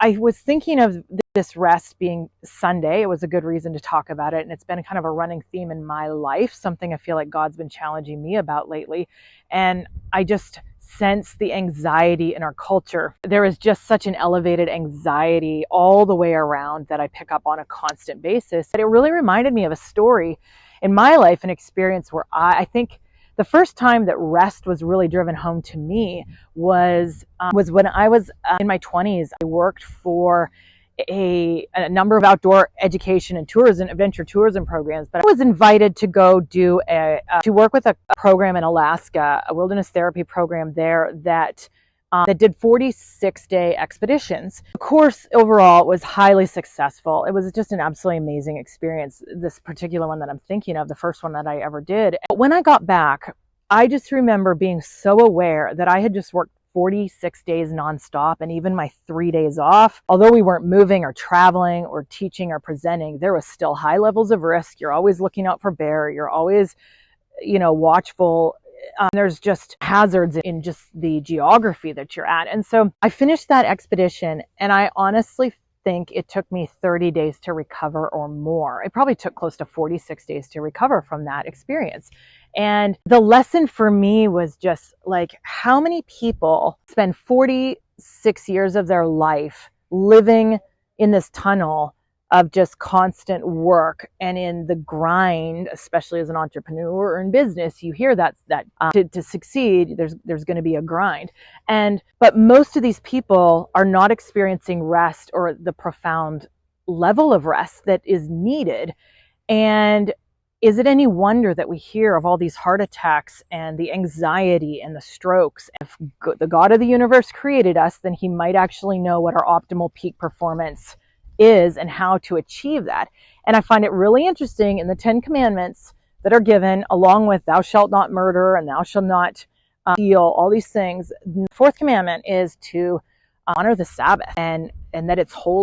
I was thinking of this rest being Sunday. It was a good reason to talk about it. And it's been kind of a running theme in my life, something I feel like God's been challenging me about lately. And I just sense the anxiety in our culture. There is just such an elevated anxiety all the way around that I pick up on a constant basis. But it really reminded me of a story in my life, an experience where I think the first time that rest was really driven home to me was when I was in my 20s. I worked for a number of outdoor education and tourism, adventure tourism programs, but I was invited to go to work with a program in Alaska, a wilderness therapy program there that did 46-day expeditions. The course overall was highly successful. It was just an absolutely amazing experience. This particular one that I'm thinking of, the first one that I ever did. But when I got back, I just remember being so aware that I had just worked 46 days nonstop, and even my 3 days off, although we weren't moving or traveling or teaching or presenting, there was still high levels of risk. You're always looking out for bear. You're always, watchful. There's just hazards in just the geography that you're at. And so I finished that expedition, and I honestly think it took me 30 days to recover or more. It probably took close to 46 days to recover from that experience. And the lesson for me was just like, how many people spend 46 years of their life living in this tunnel of just constant work and in the grind, especially as an entrepreneur or in business. You hear that to succeed, there's going to be a grind. But most of these people are not experiencing rest or the profound level of rest that is needed. And is it any wonder that we hear of all these heart attacks and the anxiety and the strokes? If the God of the universe created us, then he might actually know what our optimal peak performance is and how to achieve that. And I find it really interesting in the 10 commandments that are given, along with thou shalt not murder and thou shalt not steal, all these things. The fourth commandment is to honor the Sabbath and that it's holy.